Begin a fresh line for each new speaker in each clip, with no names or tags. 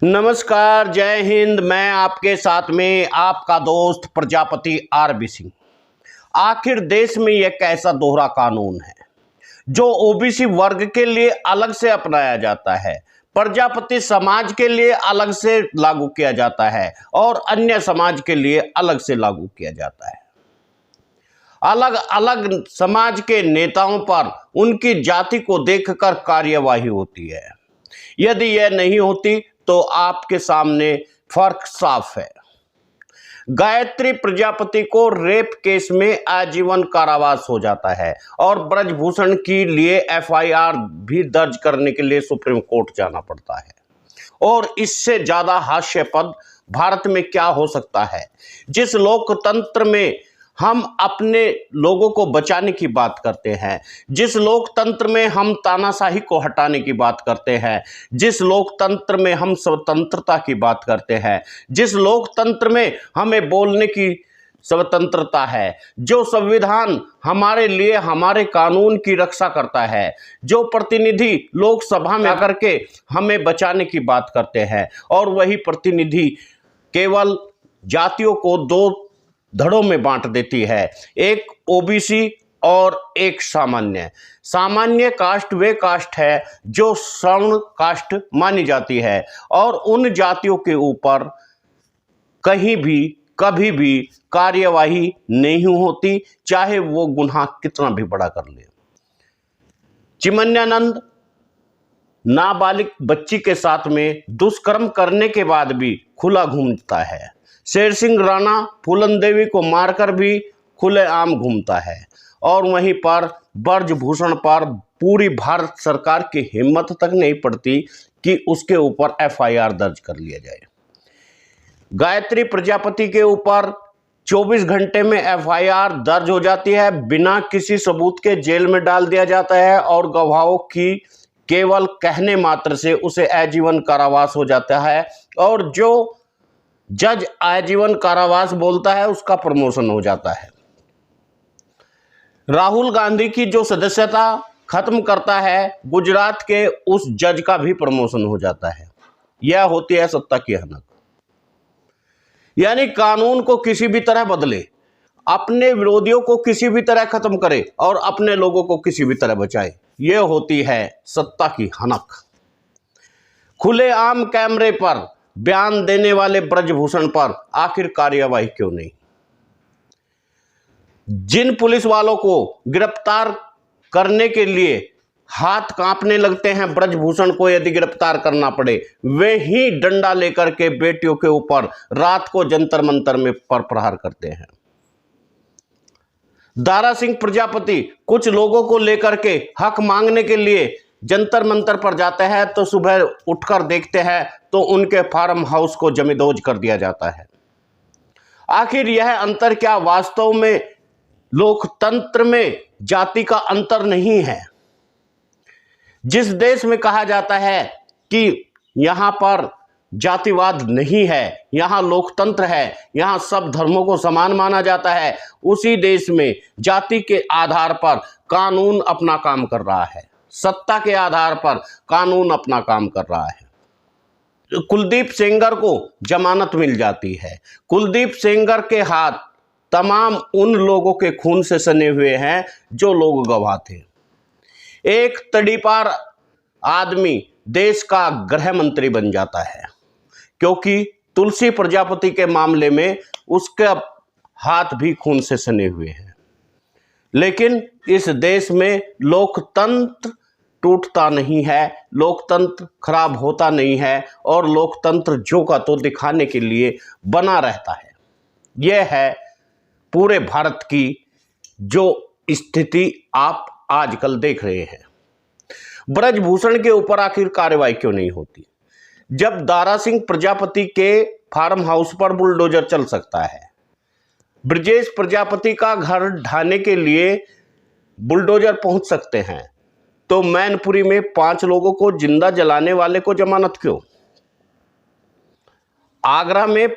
नमस्कार, जय हिंद। मैं आपके साथ में आपका दोस्त प्रजापति आरबी सिंह। आखिर देश में यह कैसा दोहरा कानून है जो ओबीसी वर्ग के लिए अलग से अपनाया जाता है, प्रजापति समाज के लिए अलग से लागू किया जाता है और अन्य समाज के लिए अलग से लागू किया जाता है। अलग अलग समाज के नेताओं पर उनकी जाति को देखकर कार्यवाही होती है। यदि यह नहीं होती तो आपके सामने फर्क साफ है। गायत्री प्रजापति को रेप केस में आजीवन कारावास हो जाता है और ब्रजभूषण के लिए एफआईआर भी दर्ज करने के लिए सुप्रीम कोर्ट जाना पड़ता है। और इससे ज्यादा हास्यास्पद भारत में क्या हो सकता है, जिस लोकतंत्र में हम अपने लोगों को बचाने की बात करते हैं, जिस लोकतंत्र में हम तानाशाही को हटाने की बात करते हैं, जिस लोकतंत्र में हम स्वतंत्रता की बात करते हैं, जिस लोकतंत्र में हमें बोलने की स्वतंत्रता है, जो संविधान हमारे लिए हमारे कानून की रक्षा करता है, जो प्रतिनिधि लोकसभा में आकर के हमें बचाने की बात करते हैं, और वही प्रतिनिधि केवल जातियों को दो धड़ों में बांट देती है, एक ओबीसी और एक सामान्य कास्ट वे कास्ट है जो सवर्ण कास्ट मानी जाती है, और उन जातियों के ऊपर कहीं भी कभी भी कार्यवाही नहीं होती, चाहे वो गुनाह कितना भी बड़ा कर ले। चिमन्यानंद नाबालिग बच्ची के साथ में दुष्कर्म करने के बाद भी खुला घूमता है। शेर सिंह राणा फूलन देवी को मारकर भी खुलेआम घूमता है, और वहीं पर ब्रजभूषण पर पूरी भारत सरकार की हिम्मत तक नहीं पड़ती कि उसके ऊपर एफआईआर दर्ज कर लिया जाए। गायत्री प्रजापति के ऊपर 24 घंटे में एफआईआर दर्ज हो जाती है, बिना किसी सबूत के जेल में डाल दिया जाता है, और गवाहों की केवल कहने मात्र से उसे आजीवन कारावास हो जाता है, और जो जज आजीवन कारावास बोलता है उसका प्रमोशन हो जाता है। राहुल गांधी की जो सदस्यता खत्म करता है, गुजरात के उस जज का भी प्रमोशन हो जाता है। यह होती है सत्ता की हनक। यानी कानून को किसी भी तरह बदले, अपने विरोधियों को किसी भी तरह खत्म करे और अपने लोगों को किसी भी तरह बचाए। यह होती है सत्ता की हनक। खुलेआम कैमरे पर बयान देने वाले ब्रजभूषण पर आखिर कार्यवाही क्यों नहीं? जिन पुलिस वालों को गिरफ्तार करने के लिए हाथ कांपने लगते हैं ब्रजभूषण को यदि गिरफ्तार करना पड़े, वे ही डंडा लेकर के बेटियों के ऊपर रात को जंतर मंतर में प्रहार करते हैं। दारा सिंह प्रजापति कुछ लोगों को लेकर के हक मांगने के लिए जंतर मंतर पर जाते हैं, तो सुबह उठकर देखते हैं तो उनके फार्म हाउस को जमींदोज कर दिया जाता है। आखिर यह अंतर क्या वास्तव में लोकतंत्र में जाति का अंतर नहीं है? जिस देश में कहा जाता है कि यहां पर जातिवाद नहीं है, यहां लोकतंत्र है, यहां सब धर्मों को समान माना जाता है, उसी देश में जाति के आधार पर कानून अपना काम कर रहा है, सत्ता के आधार पर कानून अपना काम कर रहा है। कुलदीप सेंगर को जमानत मिल जाती है। कुलदीप सेंगर के हाथ तमाम उन लोगों के खून से सने हुए हैं जो लोग गवाह थे। एक तड़ीपार आदमी देश का गृह मंत्री बन जाता है, क्योंकि तुलसी प्रजापति के मामले में उसके हाथ भी खून से सने हुए हैं। लेकिन इस देश में लोकतंत्र टूटता नहीं है, लोकतंत्र खराब होता नहीं है, और लोकतंत्र जो का तो दिखाने के लिए बना रहता है। यह है पूरे भारत की जो स्थिति आप आजकल देख रहे हैं। ब्रजभूषण के ऊपर आखिर कार्रवाई क्यों नहीं होती? जब दारा सिंह प्रजापति के फार्म हाउस पर बुलडोजर चल सकता है, ब्रजेश प्रजापति का घर ढाने के लिए बुलडोजर पहुंच सकते हैं, तो मैनपुरी में 5 लोगों को जिंदा जलाने वाले को जमानत क्यों? आगरा में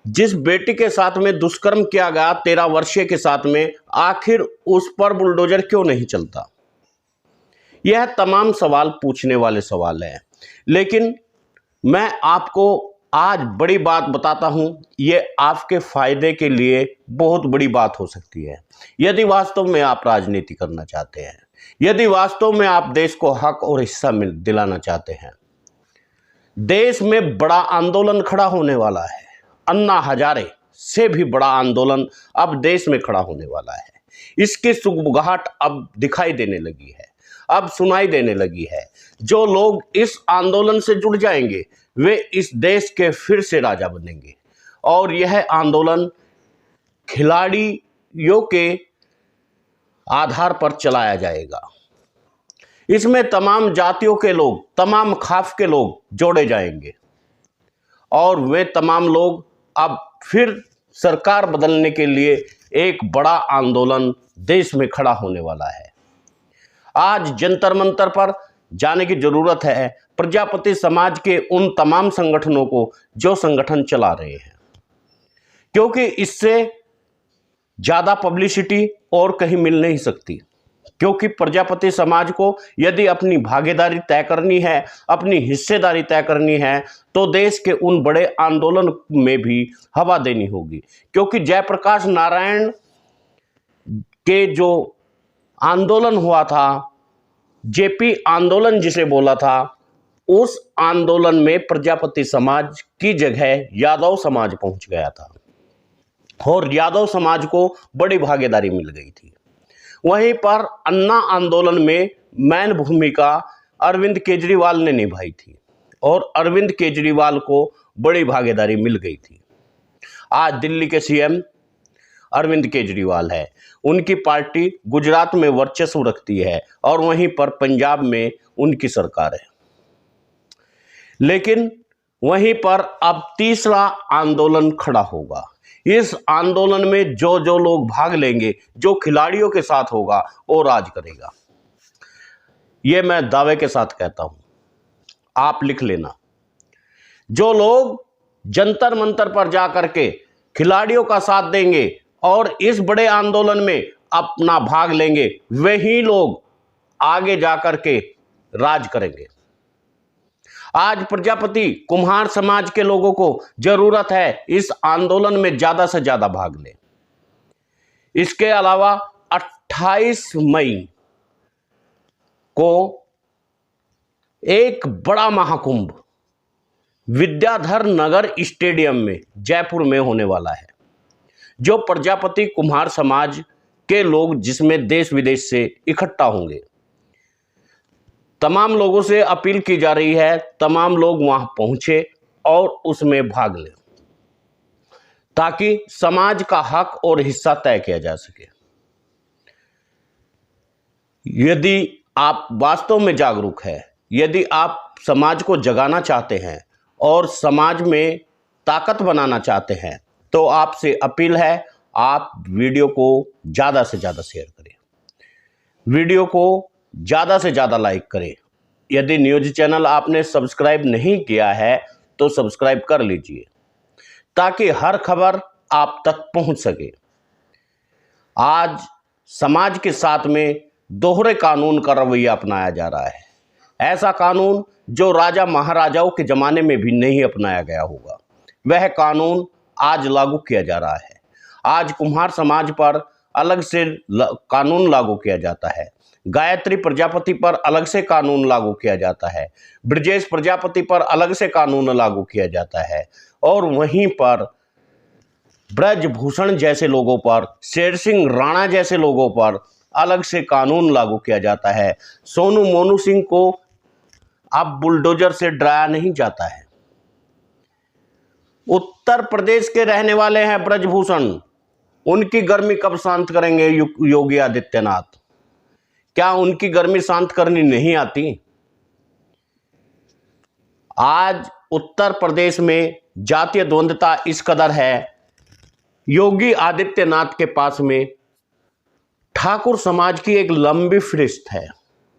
जिस बेटी के साथ में दुष्कर्म किया गया 13 वर्षीय के साथ में, आखिर उस पर बुलडोजर क्यों नहीं चलता? यह तमाम सवाल पूछने वाले सवाल हैं। लेकिन मैं आपको आज बड़ी बात बताता हूं, ये आपके फायदे के लिए बहुत बड़ी बात हो सकती है। यदि वास्तव में आप राजनीति करना चाहते हैं, यदि वास्तव में आप देश को हक और हिस्सा दिलाना चाहते हैं, देश में बड़ा आंदोलन खड़ा होने वाला है। अन्ना हजारे से भी बड़ा आंदोलन अब देश में खड़ा होने वाला है। इसकी सुगबुगाहट अब दिखाई देने लगी है, अब सुनाई देने लगी है। जो लोग इस आंदोलन से जुड़ जाएंगे वे इस देश के फिर से राजा बनेंगे और यह आंदोलन खिलाड़ियों के आधार पर चलाया जाएगा। इसमें तमाम जातियों के लोग, तमाम खाफ के लोग जोड़े जाएंगे और वे तमाम लोग अब फिर सरकार बदलने के लिए एक बड़ा आंदोलन देश में खड़ा होने वाला है। आज जंतर मंतर पर जाने की जरूरत है प्रजापति समाज के उन तमाम संगठनों को जो संगठन चला रहे हैं, क्योंकि इससे ज्यादा पब्लिसिटी और कहीं मिल नहीं सकती। क्योंकि प्रजापति समाज को यदि अपनी भागीदारी तय करनी है, अपनी हिस्सेदारी तय करनी है, तो देश के उन बड़े आंदोलन में भी हवा देनी होगी। क्योंकि जयप्रकाश नारायण के जो आंदोलन हुआ था, जेपी आंदोलन जिसे बोला था, उस आंदोलन में प्रजापति समाज की जगह यादव समाज पहुंच गया था और यादव समाज को बड़ी भागीदारी मिल गई थी। वहीं पर अन्ना आंदोलन में मैन भूमिका अरविंद केजरीवाल ने निभाई थी और अरविंद केजरीवाल को बड़ी भागीदारी मिल गई थी। आज दिल्ली के सीएम अरविंद केजरीवाल है, उनकी पार्टी गुजरात में वर्चस्व रखती है और वहीं पर पंजाब में उनकी सरकार है। लेकिन वहीं पर अब तीसरा आंदोलन खड़ा होगा। इस आंदोलन में जो जो लोग भाग लेंगे, जो खिलाड़ियों के साथ होगा, वो राज करेगा। ये मैं दावे के साथ कहता हूं, आप लिख लेना। जो लोग जंतर मंतर पर जाकर के खिलाड़ियों का साथ देंगे और इस बड़े आंदोलन में अपना भाग लेंगे, वही लोग आगे जाकर के राज करेंगे। आज प्रजापति कुम्हार समाज के लोगों को जरूरत है इस आंदोलन में ज्यादा से ज्यादा भाग ले। इसके अलावा 28 मई को एक बड़ा महाकुंभ विद्याधर नगर स्टेडियम में जयपुर में होने वाला है, जो प्रजापति कुम्हार समाज के लोग, जिसमें देश विदेश से इकट्ठा होंगे। तमाम लोगों से अपील की जा रही है तमाम लोग वहां पहुंचे और उसमें भाग लें, ताकि समाज का हक और हिस्सा तय किया जा सके। यदि आप वास्तव में जागरूक हैं, यदि आप समाज को जगाना चाहते हैं और समाज में ताकत बनाना चाहते हैं, तो आपसे अपील है आप वीडियो को ज़्यादा से ज़्यादा शेयर करें, वीडियो को ज़्यादा से ज़्यादा लाइक करें। यदि न्यूज़ चैनल आपने सब्सक्राइब नहीं किया है तो सब्सक्राइब कर लीजिए, ताकि हर खबर आप तक पहुंच सके। आज समाज के साथ में दोहरे कानून का रवैया अपनाया जा रहा है, ऐसा कानून जो राजा महाराजाओं के ज़माने में भी नहीं अपनाया गया होगा, वह कानून आज लागू किया जा रहा है। आज कुम्हार समाज पर अलग से कानून लागू किया जाता है, गायत्री प्रजापति पर अलग से कानून लागू किया जाता है, ब्रजेश प्रजापति पर अलग से कानून लागू किया जाता है और वहीं पर ब्रजभूषण जैसे लोगों पर, शेर सिंह राणा जैसे लोगों पर अलग से कानून लागू किया जाता है। सोनू मोनू सिंह को अब बुलडोजर से डराया नहीं जाता है। उत्तर प्रदेश के रहने वाले हैं ब्रजभूषण, उनकी गर्मी कब शांत करेंगे योगी आदित्यनाथ? क्या उनकी गर्मी शांत करनी नहीं आती? आज उत्तर प्रदेश में जातीय द्वंद्वता इस कदर है, योगी आदित्यनाथ के पास में ठाकुर समाज की एक लंबी फहरिस्त है,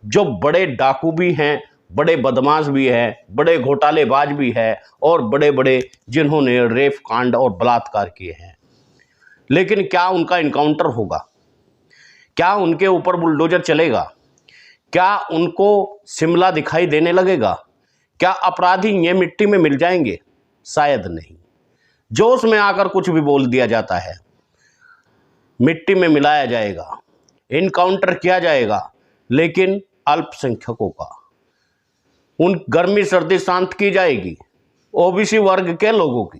जो बड़े डाकू भी हैं, बड़े बदमाश भी हैं, बड़े घोटालेबाज भी हैं और बड़े बड़े जिन्होंने रेप कांड और बलात्कार किए हैं। लेकिन क्या उनका इनकाउंटर होगा? क्या उनके ऊपर बुलडोजर चलेगा? क्या उनको शिमला दिखाई देने लगेगा? क्या अपराधी ये मिट्टी में मिल जाएंगे? शायद नहीं। जोश में आकर कुछ भी बोल दिया जाता है, मिट्टी में मिलाया जाएगा, इनकाउंटर किया जाएगा, लेकिन अल्पसंख्यकों का, उन गर्मी सर्दी शांत की जाएगी, ओबीसी वर्ग के लोगों की,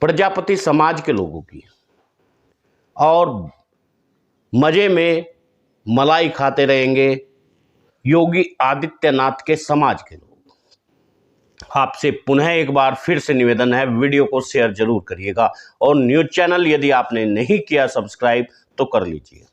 प्रजापति समाज के लोगों की, और मजे में मलाई खाते रहेंगे योगी आदित्यनाथ के समाज के लोग। आपसे पुनः एक बार फिर से निवेदन है, वीडियो को शेयर जरूर करिएगा और न्यूज़ चैनल यदि आपने नहीं किया सब्सक्राइब तो कर लीजिए।